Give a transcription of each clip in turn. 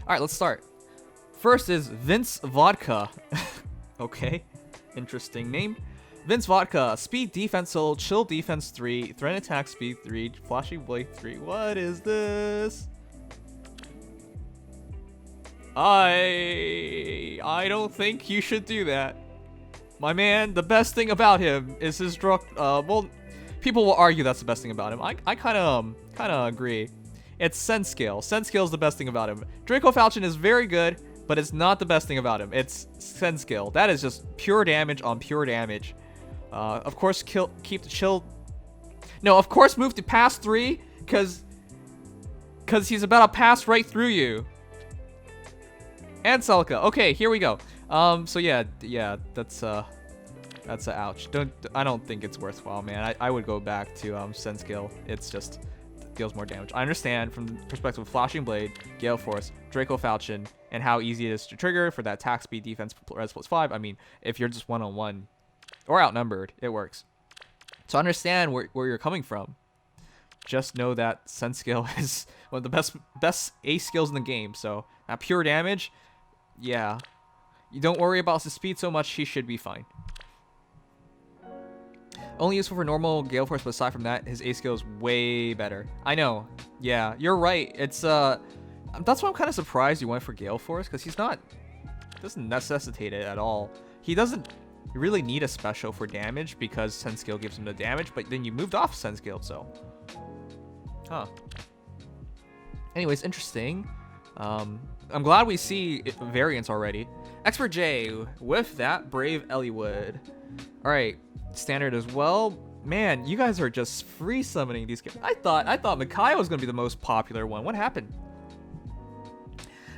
Alright, let's start. First is Vince Vodka. Okay, interesting name. Vince Vodka, speed defense solo, chill defense 3, threat attack speed 3, flashing blade 3. What is this? I don't think you should do that. My man, the best thing about him is his well, people will argue that's the best thing about him. I kind of agree. It's Sense Scale. Sense Scale is the best thing about him. Draco Falchion is very good, but it's not the best thing about him. It's Sense Scale. That is just pure damage on pure damage. Of course, keep the chill. No, of course, move to pass 3, cause he's about to pass right through you. And Celica. Okay, here we go. So yeah, that's a ouch. I don't think it's worthwhile, man. I would go back to Sense Scale. It's just deals more damage. I understand from the perspective of Flashing Blade, Gale Force, Draco Falchion, and how easy it is to trigger for that attack speed defense res +5. I mean, if you're just one-on-one or outnumbered, it works. So I understand where you're coming from. Just know that Sense Scale is one of the best ace skills in the game. So that pure damage, yeah. You don't worry about his speed so much, he should be fine. Only useful for normal Gale Force, but aside from that, his ace skill is way better. I know. Yeah, you're right. It's that's why I'm kind of surprised you went for Gale Force, because doesn't necessitate it at all. He doesn't really need a special for damage because Sense Scale gives him the damage, but then you moved off Sense Scale, so. Huh. Anyways, interesting. I'm glad we see variants already. Expert J with that Brave Eliwood. Alright, standard as well. Man, you guys are just free summoning these kids. I thought Micaiah was gonna be the most popular one. What happened?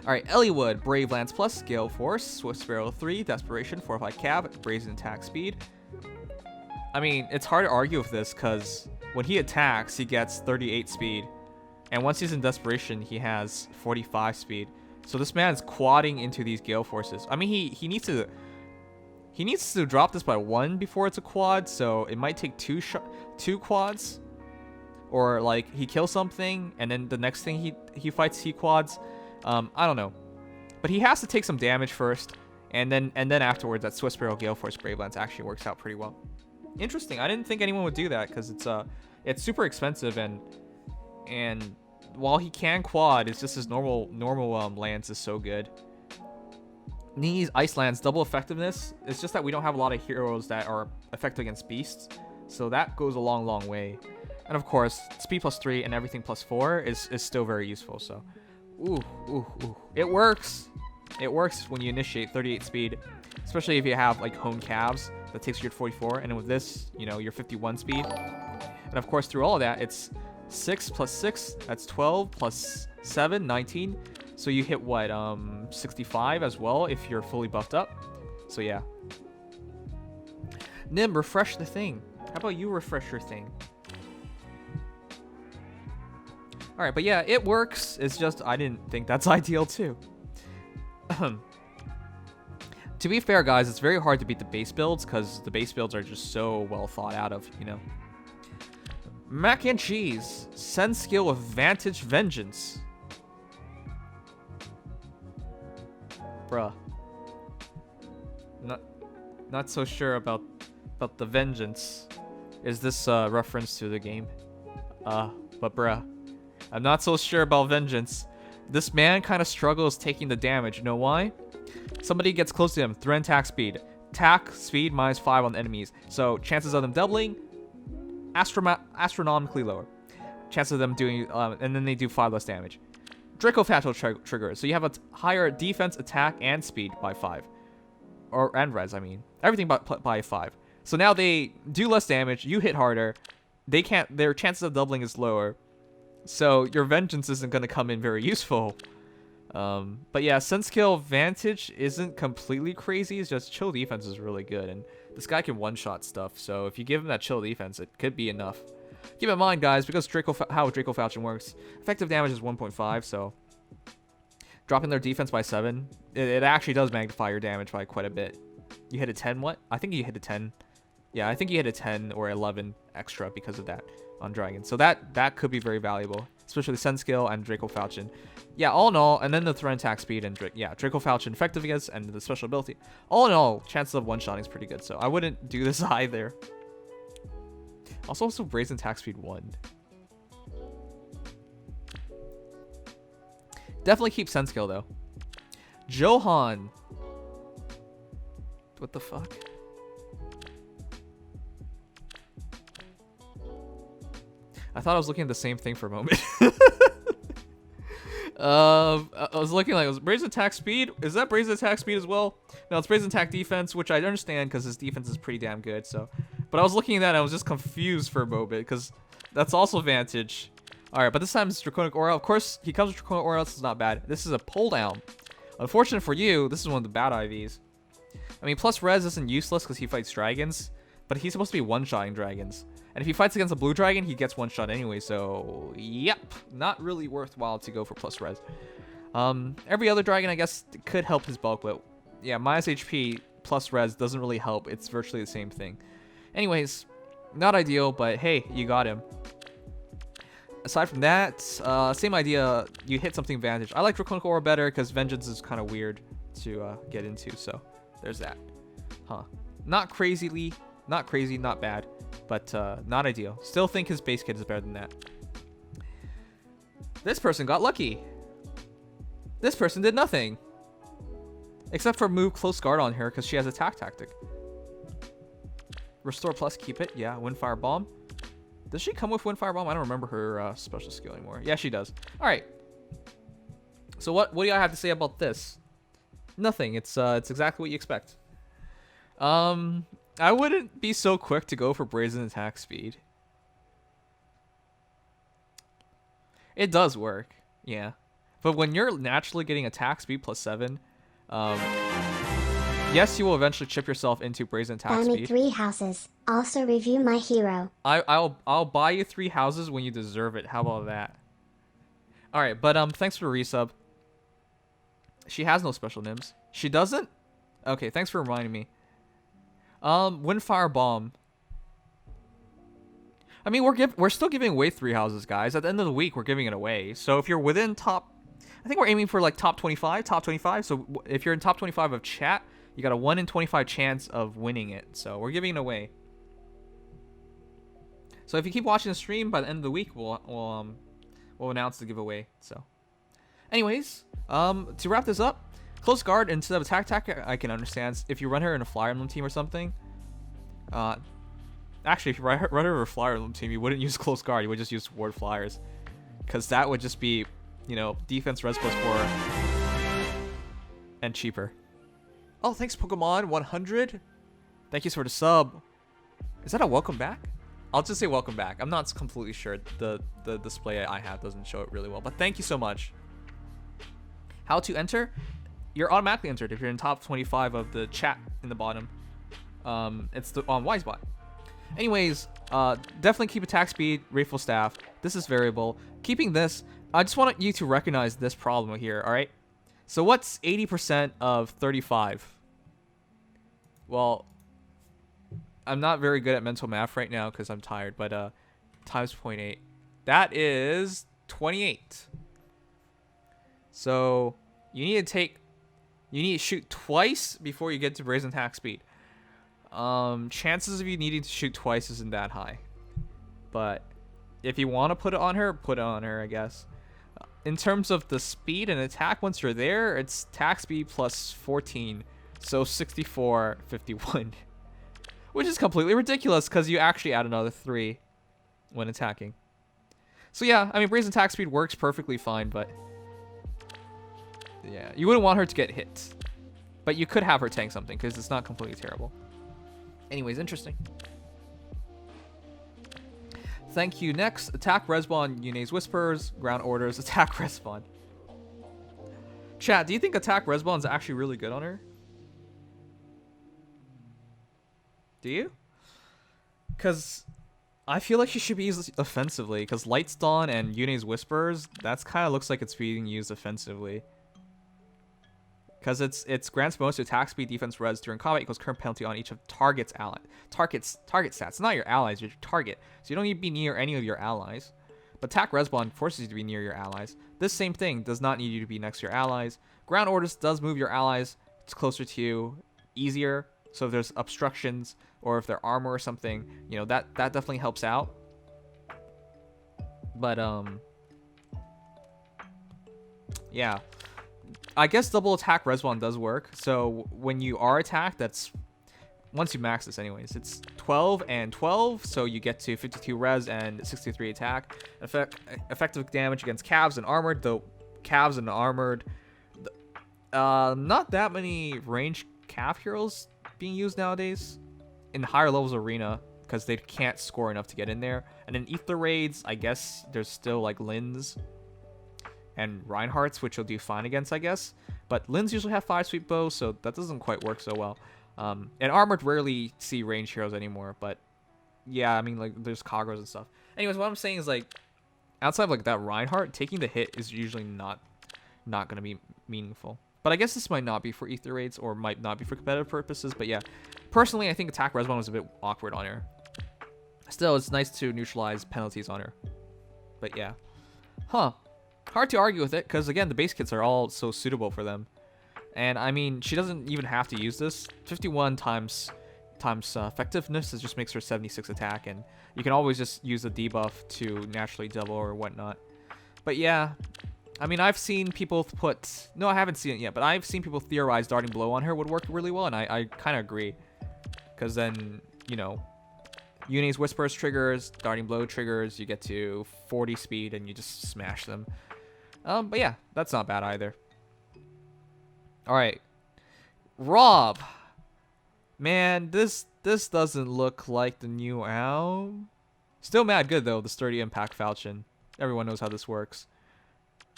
Alright, Eliwood, Brave Lance Plus, Gale Force, Swift Sparrow 3, Desperation, Fortified Cab, Brazen Attack Speed. I mean, it's hard to argue with this because when he attacks, he gets 38 speed. And once he's in Desperation, he has 45 speed. So this man's quadding into these Gale Forces. I mean, he needs to drop this by 1 before it's a quad, so it might take two quads. Or like he kills something and then the next thing he fights he quads. I don't know. But he has to take some damage first, and then afterwards that Swiss Sparrow Gale Force Brave Lance actually works out pretty well. Interesting. I didn't think anyone would do that because it's super expensive, and while he can quad, it's just his normal lance is so good. Needs Ice Lance double effectiveness. It's just that we don't have a lot of heroes that are effective against beasts, so that goes a long way. And of course, speed +3 and everything +4 is still very useful. So, ooh, it works. It works when you initiate 38 speed, especially if you have like honed calves that takes you to 44, and then with this, you know, you're 51 speed. And of course, through all of that, it's 6 + 6, that's 12 + 7, 19. So you hit what, 65 as well if you're fully buffed up. So yeah. Nim, refresh the thing. How about you refresh your thing? Alright, but yeah, it works. It's just I didn't think that's ideal too. To be fair, guys, it's very hard to beat the base builds because the base builds are just so well thought out of, you know. Mac and Cheese. Sense Skill with Vantage Vengeance. Bruh. Not so sure about the vengeance. Is this reference to the game? But bruh. I'm not so sure about vengeance. This man kind of struggles taking the damage. You know why? Somebody gets close to him. Threat attack speed. Attack speed -5 on the enemies. So chances of them doubling, astronomically lower. Chances of them doing, and then they do 5 less damage. Draco Fatal trigger. So you have a higher defense, attack, and speed by 5. And res, I mean. Everything by 5. So now they do less damage. You hit harder. They can't. Their chances of doubling is lower. So your vengeance isn't going to come in very useful. But yeah, Sense Skill Vantage isn't completely crazy. It's just chill defense is really good. And this guy can one-shot stuff. So if you give him that chill defense, it could be enough. Keep in mind, guys, because how Draco Falchion works, effective damage is 1.5. So dropping their defense by 7, it actually does magnify your damage by quite a bit. You hit a 10, what? I think you hit a 10. Yeah, I think you hit a 10 or 11 extra because of that on Dragon. So that could be very valuable. especially Send skill and Draco Falchion. Yeah, all in all, and then the threat attack speed and Draco Falchion effectiveness and the special ability. All in all, chances of one-shotting is pretty good, so I wouldn't do this either. Also Brazen attack speed 1. Definitely keep Send skill though. Johan. What the fuck? I thought I was looking at the same thing for a moment. I was looking like, was Brazen attack speed? Is that Brazen attack speed as well? No, it's Brazen attack defense, which I understand because his defense is pretty damn good. So, but I was looking at that and I was just confused for a moment because that's also Vantage. All right, but this time it's Draconic Aura. Of course, he comes with Draconic Aura. This is not bad. This is a pull down. Unfortunate for you, this is one of the bad IVs. I mean, plus res isn't useless because he fights dragons, but he's supposed to be one-shotting dragons. And if he fights against a blue dragon, he gets one shot anyway, so yep, not really worthwhile to go for plus res. Every other dragon, I guess, could help his bulk, but yeah, minus HP plus res doesn't really help. It's virtually the same thing. Anyways, not ideal, but hey, you got him. Aside from that, same idea, you hit something Vantage. I like Draconic Aura better because Vengeance is kind of weird to get into, so there's that. Huh. Not crazy, not bad. But not ideal. Still think his base kit is better than that. This person got lucky. This person did nothing. Except for move Close Guard on her because she has attack tactic. Restore plus, keep it. Yeah, Windfire Bomb. Does she come with Windfire Bomb? I don't remember her special skill anymore. Yeah, she does. Alright. So what do I have to say about this? Nothing. It's exactly what you expect. I wouldn't be so quick to go for Brazen attack speed. It does work, yeah. But when you're naturally getting attack speed plus 7, yes, you will eventually chip yourself into Brazen attack speed. Buy me 3 houses. Also review my hero. I'll buy you 3 houses when you deserve it. How about that? All right, but thanks for the resub. She has no special nims. She doesn't? Okay, thanks for reminding me. Windfire Bomb. I mean, we're still giving away 3 houses, guys. At the end of the week, we're giving it away. So if you're within top, I think we're aiming for like top 25. So if you're in top 25 of chat, you got a 1 in 25 chance of winning it. So we're giving it away. So if you keep watching the stream, by the end of the week, we'll announce the giveaway. So, anyways, to wrap this up. Close Guard instead of attack tactic, I can understand. If you run her in a Fire Emblem team or something. Actually, if you run her in a Fire Emblem team, you wouldn't use Close Guard. You would just use Ward Flyers. Because that would just be, you know, defense res plus 4. And cheaper. Oh, thanks Pokemon 100. Thank you for the sub. Is that a welcome back? I'll just say welcome back. I'm not completely sure. The display I have doesn't show it really well. But thank you so much. How to enter? You're automatically entered if you're in top 25 of the chat in the bottom. It's on Wisebot. Anyways, definitely keep attack speed, Wraithful Staff. This is variable. Keeping this, I just want you to recognize this problem here, alright? So what's 80% of 35? Well, I'm not very good at mental math right now because I'm tired, but times 0.8. That is 28. So you need to shoot twice before you get to Brazen attack speed. Chances of you needing to shoot twice isn't that high. But if you want to put it on her, I guess. In terms of the speed and attack, once you're there, it's attack speed plus 14. So 64, 51. Which is completely ridiculous because you actually add another 3 when attacking. So yeah, I mean, Brazen attack speed works perfectly fine, but yeah, you wouldn't want her to get hit. But you could have her tank something because it's not completely terrible. Anyways, interesting. Thank you. Next, attack respawn, Yune's Whispers, ground orders, attack respawn. Chat, do you think attack respawn is actually really good on her? Do you? Because I feel like she should be used offensively, because Light's Dawn and Yune's Whispers, that's kind of looks like it's being used offensively. Because it's grants bonus to attack speed, defense, res during combat equals current penalty on each of target stats, not your allies, your target. So you don't need to be near any of your allies. But attack respawn forces you to be near your allies. This same thing does not need you to be next to your allies. Ground orders does move your allies closer to you easier. So if there's obstructions or if they're armor or something, you know, that definitely helps out. But yeah, I guess double attack respawn does work. So when you are attacked, that's once you max this anyways, it's 12 and 12, so you get to 52 res and 63 attack. Effective damage against calves and armored, though calves and armored, not that many ranged calf heroes being used nowadays in higher levels of arena because they can't score enough to get in there. And in ether raids, I guess there's still like Lins and Reinhardt's, which will do fine against, I guess. But Lins usually have 5 sweep bows, so that doesn't quite work so well. And armored rarely see ranged heroes anymore, but yeah, I mean, like, there's Kagros and stuff. Anyways, what I'm saying is, like, outside of, like, that Reinhardt, taking the hit is usually not going to be meaningful. But I guess this might not be for ether raids or might not be for competitive purposes, but yeah. Personally, I think attack respawn was a bit awkward on her. Still, it's nice to neutralize penalties on her. But yeah. Huh. Hard to argue with it, because, again, the base kits are all so suitable for them. And I mean, she doesn't even have to use this. 51 times effectiveness, it just makes her 76 attack, and you can always just use the debuff to naturally double or whatnot. But yeah, I mean, I've seen people put, no, I haven't seen it yet, but I've seen people theorize darting blow on her would work really well, and I kind of agree, because then, you know, Yune's Whispers triggers, darting blow triggers, you get to 40 speed and you just smash them. But yeah, that's not bad either. Alright, Rob. Man, this doesn't look like the new Ow. Still mad good though, the sturdy impact falchion. Everyone knows how this works.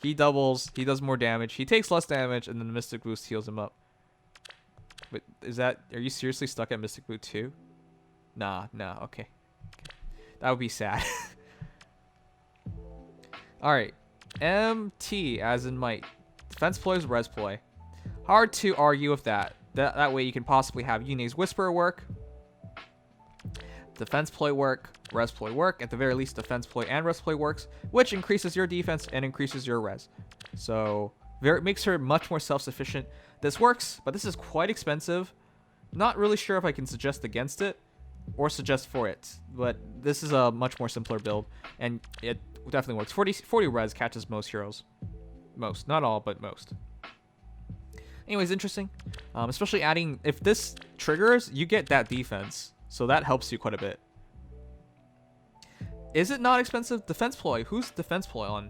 He doubles, he does more damage, he takes less damage, and then the Mystic Boost heals him up. But are you seriously stuck at Mystic Boost 2? Nah, okay. That would be sad. Alright, MT as in might. Defense ploy is res ploy. Hard to argue with that. That way you can possibly have Yune's Whisper work, defense ploy work, res ploy work. At the very least, defense ploy and res ploy works, which increases your defense and increases your res. So it makes her much more self-sufficient. This works, but this is quite expensive. Not really sure if I can suggest against it or suggest for it, but this is a much more simpler build, and it definitely works. 40 res catches most heroes. Most, not all, but most. Anyways, interesting. Especially adding, if this triggers, you get that defense. So that helps you quite a bit. Is it not expensive? Defense ploy. Who's defense ploy on?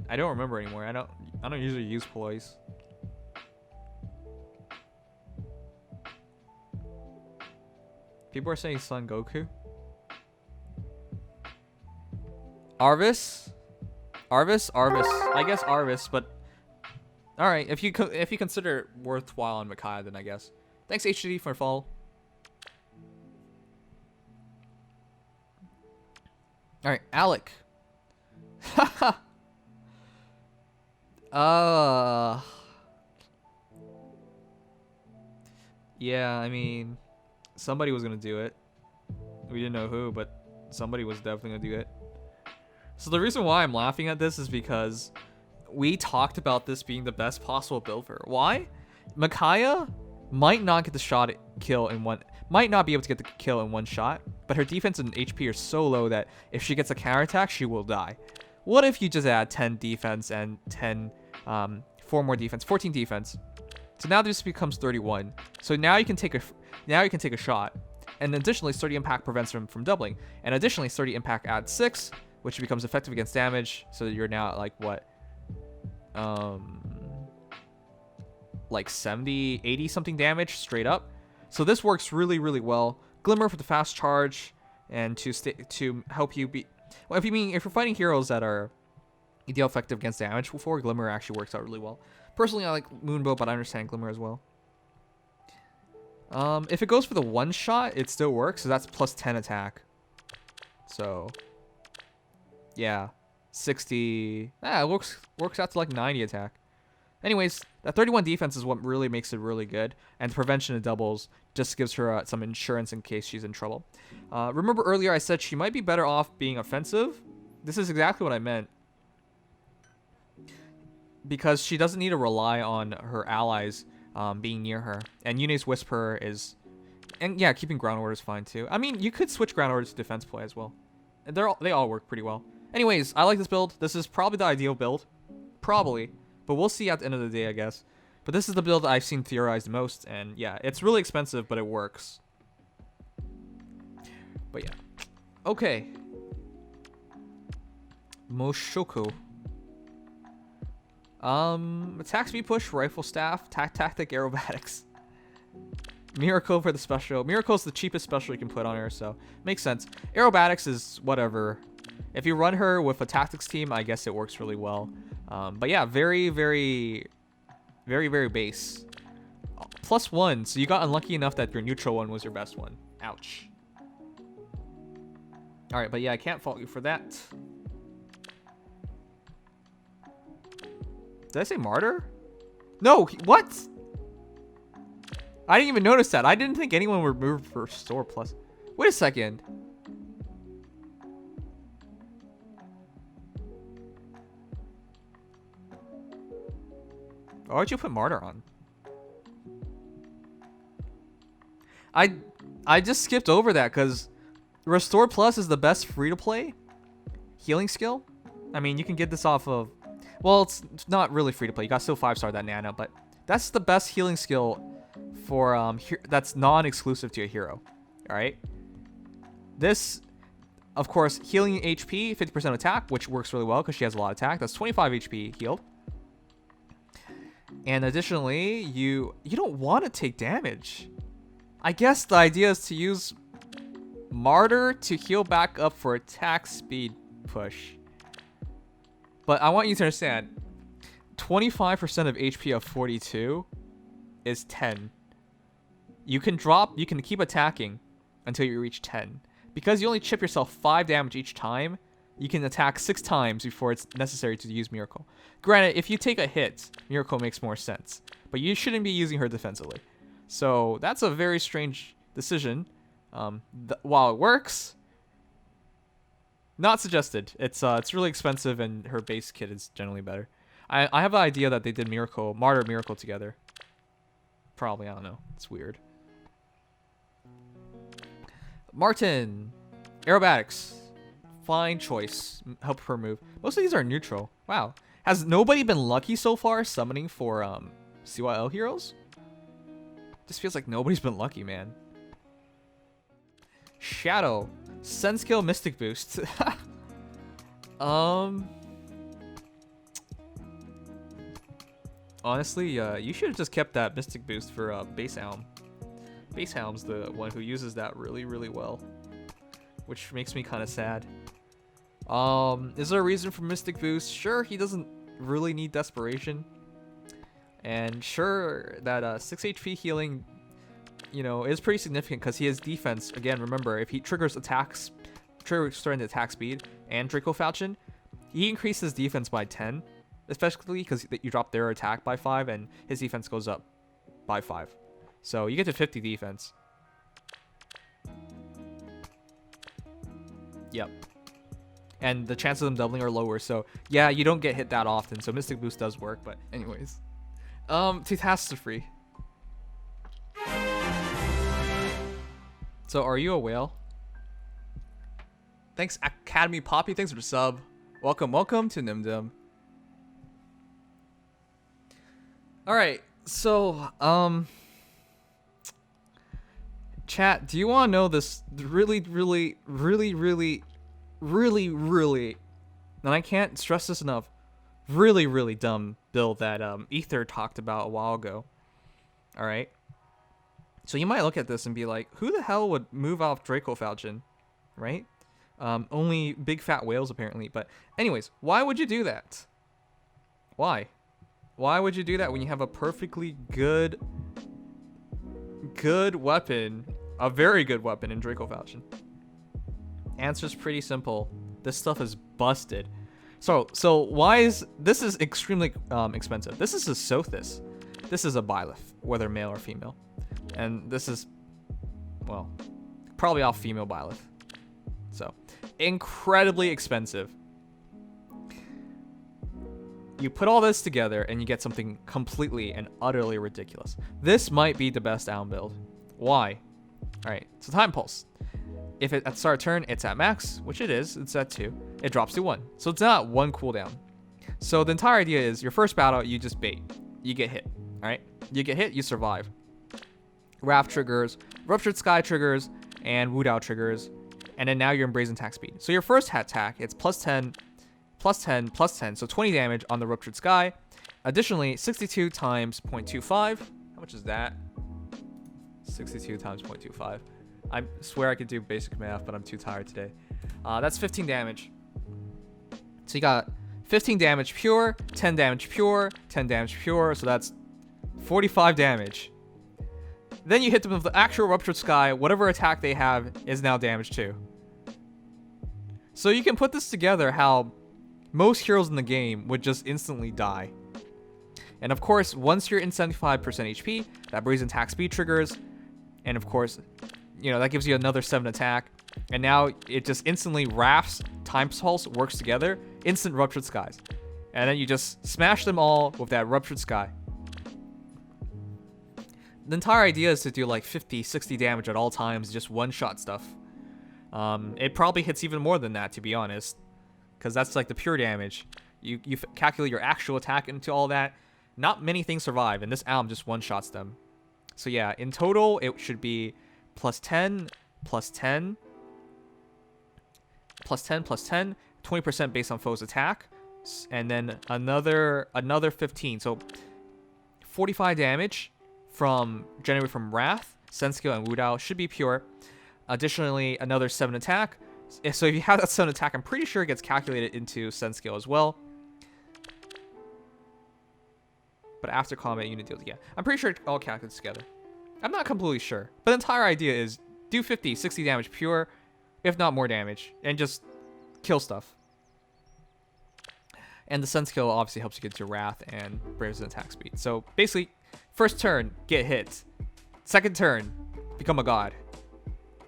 I don't remember anymore. I don't usually use ploys. People are saying Son Goku. Arvis? I guess Arvis, but all right, if you consider it worthwhile on Micaiah, then I guess. Thanks HDD for follow. All right, Alec. Yeah, I mean, somebody was gonna do it. We didn't know who, but somebody was definitely gonna do it. So the reason why I'm laughing at this is because we talked about this being the best possible build for her. Why? Micaiah might not get the kill in one shot, but her defense and HP are so low that if she gets a counterattack, she will die. What if you just add 10 defense and 4 more defense, 14 defense? So now this becomes 31. So now you can take a shot, and additionally, sturdy impact prevents them from doubling, and additionally, sturdy impact adds 6, which becomes effective against damage. So you're now at like what? Like 70, 80 something damage straight up. So this works really, really well. Glimmer for the fast charge and to help you be. Well, if you're fighting heroes that are deal effective against damage before, Glimmer actually works out really well. Personally, I like Moonbow, but I understand Glimmer as well. If it goes for the one shot, it still works. So that's plus 10 attack. So yeah, 60. It works out to like 90 attack. Anyways, that 31 defense is what really makes it really good, and the prevention of doubles just gives her some insurance in case she's in trouble. Remember earlier I said she might be better off being offensive, This is exactly what I meant. Because she doesn't need to rely on her allies being near her. And Yune's Whisper is... And yeah, keeping ground order is fine too. I mean, you could switch ground order to defense play as well. They all work pretty well. Anyways, I like this build. This is probably the ideal build. Probably. But we'll see at the end of the day, I guess. But this is the build that I've seen theorized most. And yeah, it's really expensive, but it works. But yeah. Okay. Moshoku. Attack speed push, rifle staff, tactic, aerobatics. Miracle for the special. Miracle's the cheapest special you can put on her, so makes sense. Aerobatics is whatever. If you run her with a tactics team, I guess it works really well. But yeah, very, very, very, very base. +1, so you got unlucky enough that your neutral one was your best one. Ouch. Alright, but yeah, I can't fault you for that. Did I say martyr? No, what? I didn't even notice that. I didn't think anyone would move for Restore Plus. Wait a second. Why would you put martyr on? I just skipped over that because Restore Plus is the best free-to-play healing skill. I mean, you can get this off of... Well, it's not really free-to-play. You got still 5-star that Nana, but that's the best healing skill for that's non-exclusive to a hero. All right. This, of course, healing HP, 50% attack, which works really well because she has a lot of attack. That's 25 HP healed. And additionally, you don't want to take damage. I guess the idea is to use Martyr to heal back up for attack speed push. But I want you to understand, 25% of HP of 42 is 10. You can keep attacking until you reach 10. Because you only chip yourself 5 damage each time, you can attack 6 times before it's necessary to use Miracle. Granted, if you take a hit, Miracle makes more sense. But you shouldn't be using her defensively. So that's a very strange decision. While it works, not suggested. It's really expensive and her base kit is generally better. I have an idea that they did Martyr Miracle together. Probably, I don't know. It's weird. Martin. Aerobatics. Fine choice. Help her move. Most of these are neutral. Wow. Has nobody been lucky so far summoning for CYL heroes? Just feels like nobody's been lucky, man. Shadow. Sun skill Mystic Boost. Honestly, you should have just kept that Mystic Boost for Base Helm. Base Helm's the one who uses that really, really well. Which makes me kind of sad. Is there a reason for Mystic Boost? Sure, he doesn't really need Desperation. And sure, that 6 HP healing, you know, is pretty significant because he has defense. Again, remember, if he triggers starting the attack speed and Draco Falchion, he increases defense by 10. Especially because you drop their attack by 5 and his defense goes up by 5. So you get to 50 defense. Yep. And the chances of them doubling are lower. So yeah, you don't get hit that often. So Mystic Boost does work. But anyways. Catastrophe. So are you a whale? Thanks Academy Poppy. Thanks for the sub. Welcome to Nimdim. Alright, so, chat, do you want to know this really, and I can't stress this enough, really dumb build that, Ether talked about a while ago? Alright? So you might look at this and be like, who the hell would move off Draco Falchion? Right? Only big fat whales, apparently. But anyways, why would you do that? Why? Why would you do that when you have a perfectly good weapon, a very good weapon in Draco Falchion? Answer's pretty simple. This stuff is busted. So why is this is extremely expensive? This is a Sothis. This is a Byleth, whether male or female, and this is, well, probably all female Byleth. So incredibly expensive. you put all this together and you get something completely and utterly ridiculous. This might be the best Alm build. Why? Alright, so Time Pulse. If at the start of turn it's at max, which it is, it's at 2, it drops to 1. So it's not 1 cooldown. So the entire idea is your first battle, you just bait. You get hit. Alright? You get hit, you survive. Wrath triggers, Ruptured Sky triggers, and Wu Dao triggers. And then now you're in Brazen Attack speed. So your first attack, it's plus 10, plus 10, plus 10. So 20 damage on the Ruptured Sky. Additionally, 62 times 0.25. How much is that? 62 times 0.25. I swear I could do basic math, but I'm too tired today. That's 15 damage. So you got 15 damage pure, 10 damage pure, 10 damage pure. So that's 45 damage. Then you hit them with the actual Ruptured Sky. Whatever attack they have is now damaged too. So you can put this together how most heroes in the game would just instantly die. And of course, once you're in 75% HP, that Brazen Attack speed triggers. And of course, you know, that gives you another 7 attack. And now it just instantly Wraths, Time Pulse works together. Instant Ruptured Skies. And then you just smash them all with that Ruptured Sky. The entire idea is to do like 50, 60 damage at all times, just one-shot stuff. It probably hits even more than that, to be honest. Because that's like the pure damage. You calculate your actual attack into all that. Not many things survive, and this Alm just one-shots them. So yeah, in total, it should be plus 10, plus 10, plus 10, plus 10, 20% based on foe's attack, and then another 15. So 45 damage generated from Wrath, Sense Skill, and Wu Dao should be pure. Additionally, another 7 attack. So if you have that 7 attack, I'm pretty sure it gets calculated into Sense Skill as well. But after combat, unit deals, yeah. I'm pretty sure it all calculates together. I'm not completely sure. But the entire idea is do 50, 60 damage pure, if not more damage, and just kill stuff. And the Sense Skill obviously helps you get to Wrath and Brazen Attack speed. So basically, first turn, get hit. Second turn, become a god.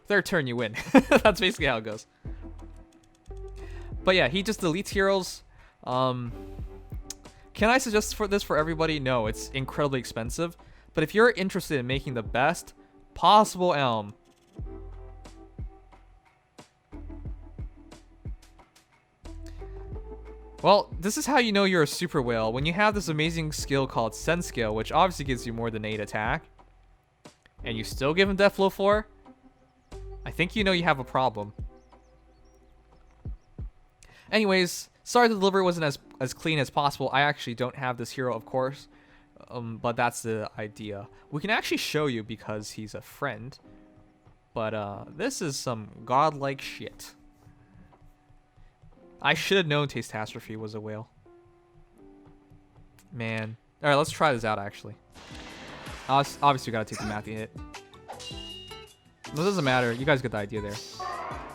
Third turn, you win. That's basically how it goes. But yeah, he just deletes heroes. Can I suggest this for everybody? No, it's incredibly expensive. But if you're interested in making the best possible Elm, well, this is how you know you're a super whale. When you have this amazing skill called Sense Skill, which obviously gives you more than 8 attack, and you still give him Death Blow 4, I think you know you have a problem. Anyways, sorry the delivery wasn't as clean as possible. I actually don't have this hero, of course, but that's the idea. We can actually show you because he's a friend, but this is some godlike shit. I should have known Tastastrophe was a whale. Man. Alright, let's try this out, actually. Obviously, we gotta take the Matthew hit. It doesn't matter. You guys get the idea there.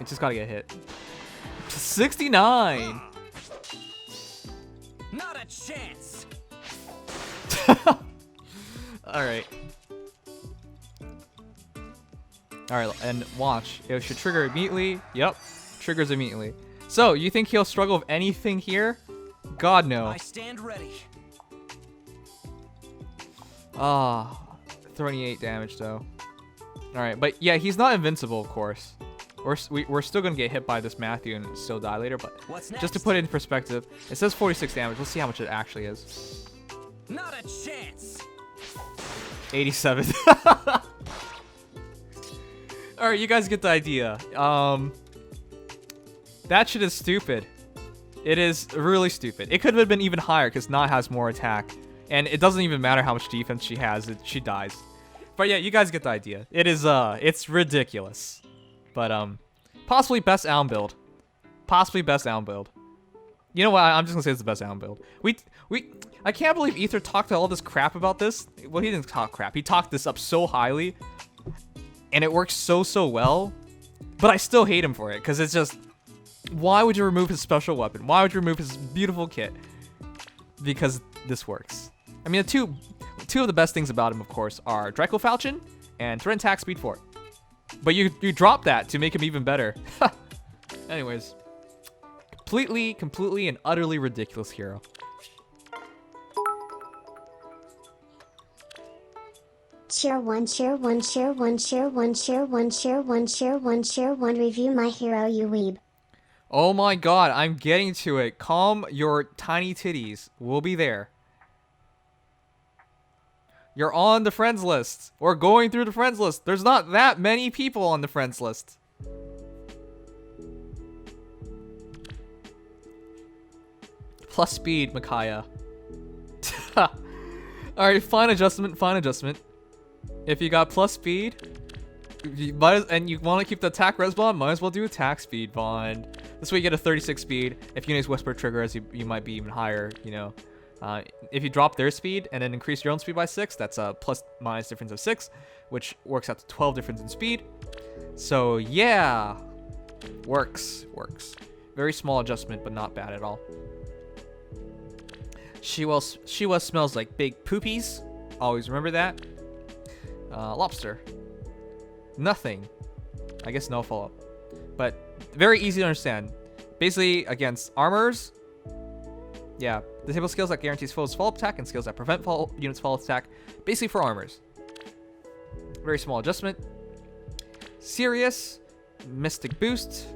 It just gotta get hit. 69! Not a chance! Alright. Alright, and watch. It should trigger immediately. Yep. Triggers immediately. So, you think he'll struggle with anything here? God, no. I stand ready. Ah, 38 damage, though. Alright, but yeah, he's not invincible, of course. We're still going to get hit by this Matthew and still die later, but just to put it in perspective, it says 46 damage. Let's see how much it actually is. Not a chance. 87. Alright, you guys get the idea. That shit is stupid. It is really stupid. It could have been even higher because Na has more attack. And it doesn't even matter how much defense she has. She dies. But yeah, you guys get the idea. It is, it's ridiculous. But, possibly best Alm build. Possibly best Alm build. You know what? I'm just gonna say it's the best Alm build. I can't believe Ether talked all this crap about this. Well, he didn't talk crap. He talked this up so highly. And it works so well. But I still hate him for it. Because it's just... Why would you remove his special weapon? Why would you remove his beautiful kit? Because this works. I mean, the two of the best things about him, of course, are Draco Falchion and Threat Attack Speed 4. But you drop that to make him even better. Anyways. Completely and utterly ridiculous hero. Cheer 1, cheer 1, cheer 1, cheer 1, cheer 1, cheer 1, cheer 1, cheer 1. Review My Hero, you weeb. Oh my god, I'm getting to it. Calm your tiny titties. We'll be there. You're on the friends list. Or going through the friends list. There's not that many people on the friends list. Plus speed, Micaiah. Alright, fine adjustment, fine adjustment. If you got plus speed, and you want to keep the attack res bond, might as well do attack speed bond. This way you get a 36 speed. If you use Whisper triggers, you might be even higher, you know. If you drop their speed and then increase your own speed by 6, that's a plus minus difference of 6, which works out to 12 difference in speed. So yeah, works. Very small adjustment, but not bad at all. She smells like big poopies. Always remember that. Lobster. Nothing. I guess no follow-up. But very easy to understand. Basically, against armors, yeah, disable skills that guarantees foes follow-up attack and skills that prevent units follow-up attack. Basically for armors. Very small adjustment. Serious. Mystic boost.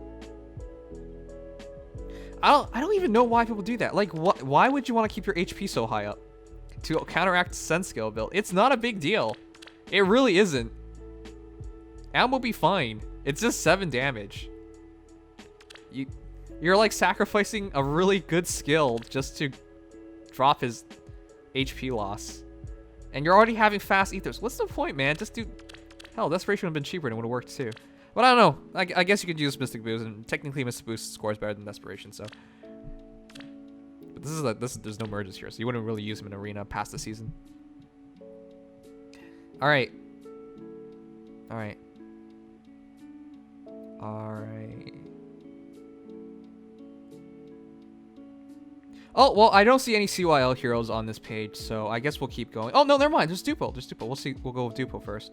I don't even know why people do that. Like, why would you want to keep your HP so high up? To counteract Sense skill build. It's not a big deal. It really isn't. Am will be fine. It's just 7 damage. You're like sacrificing a really good skill just to drop his HP loss. And you're already having fast ethers. What's the point, man? Just do... Hell, Desperation would have been cheaper and it would have worked too. But I don't know. I guess you could use Mystic Boost, and technically Mystic Boost scores better than Desperation, so... But there's no merges here, so you wouldn't really use him in Arena past the season. Alright. Oh, well, I don't see any CYL heroes on this page, so I guess we'll keep going. Oh, no, never mind. There's Dupo. We'll see. We'll go with Dupo first.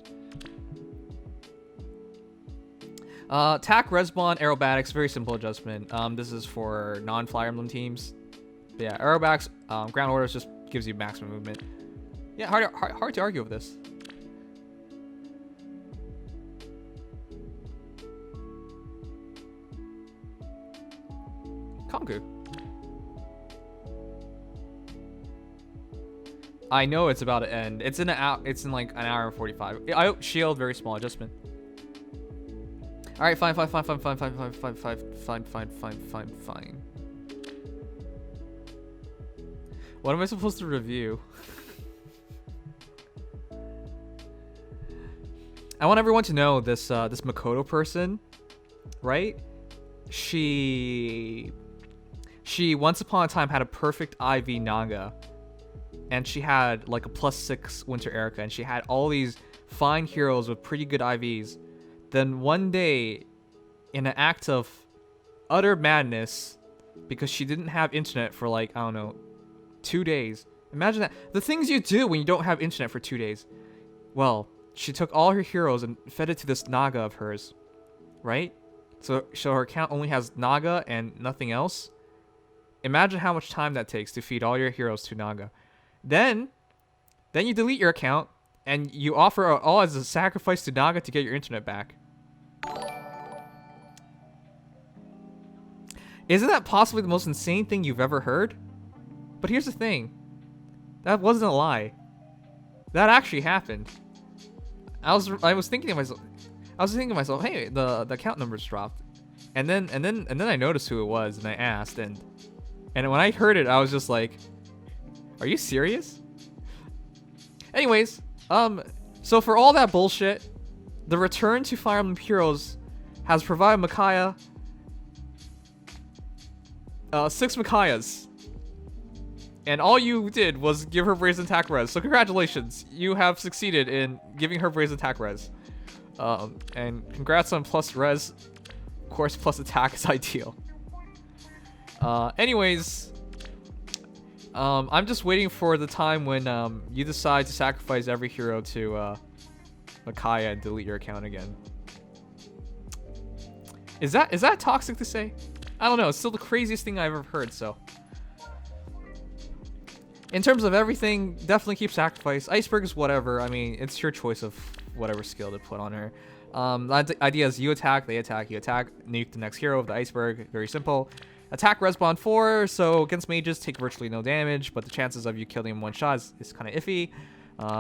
Attack, Respawn, Aerobatics, very simple adjustment. This is for non-Fire Emblem teams. But yeah, Aerobatics, Ground Orders just gives you maximum movement. Yeah, hard to argue with this. Kongu. I know it's about to end. It's in like an hour and 45. Shield, very small adjustment. All right, fine. What am I supposed to review? I want everyone to know this this Makoto person, right? She once upon a time had a perfect IV Naga, and she had like a +6 Winter Erica, and she had all these fine heroes with pretty good IVs. Then one day, in an act of utter madness, because she didn't have internet for like, I don't know, 2 days. Imagine that. The things you do when you don't have internet for 2 days. Well, she took all her heroes and fed it to this Naga of hers, right? So her account only has Naga and nothing else. Imagine how much time that takes to feed all your heroes to Naga. Then you delete your account and you offer all as a sacrifice to Naga to get your internet back. Isn't that possibly the most insane thing you've ever heard? But here's the thing. That wasn't a lie. That actually happened. I was thinking to myself, hey, the account numbers dropped. And then I noticed who it was and I asked, and when I heard it, I was just like, are you serious? Anyways, so for all that bullshit, the return to Fire Emblem Heroes has provided Micaiah 6 Micaiahs. And all you did was give her Brazen Attack Res. So congratulations, you have succeeded in giving her Brazen Attack Res. And congrats on plus Res. Of course, plus attack is ideal. Anyways, I'm just waiting for the time when you decide to sacrifice every hero to Micaiah and delete your account again. Is that toxic to say? I don't know. It's still the craziest thing I've ever heard. So In terms of everything, definitely keep Sacrifice. Iceberg is whatever. I mean, it's your choice of whatever skill to put on her. The idea is you attack, they attack, you attack, nuke the next hero of the Iceberg. Very simple. Attack respawn 4, so against mages take virtually no damage, but the chances of you killing him one shot is kind of iffy.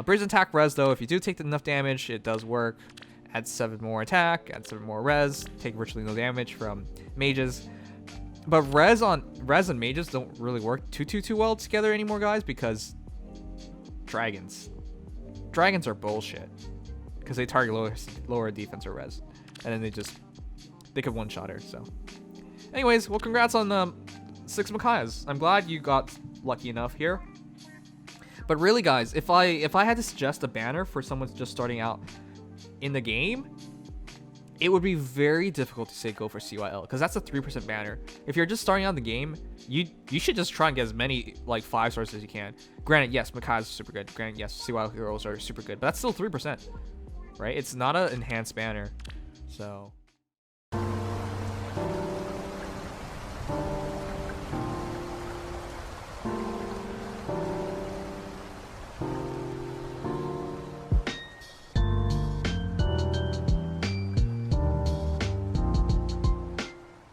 Brazen attack res though, if you do take enough damage, it does work. Add 7 more attack, add 7 more res, take virtually no damage from mages. But res and mages don't really work too well together anymore, guys, because dragons are bullshit. Because they target lower defense or res, and then they could one-shot her. So, anyways, well, congrats on 6 Micaiahs. I'm glad you got lucky enough here. But really, guys, if I had to suggest a banner for someone just starting out in the game, it would be very difficult to say go for CYL, because that's a 3% banner. If you're just starting out the game, you should just try and get as many like 5 stars as you can. Granted, yes, Micaiah's super good. Granted, yes, CYL heroes are super good, but that's still 3%, right? It's not an enhanced banner, so.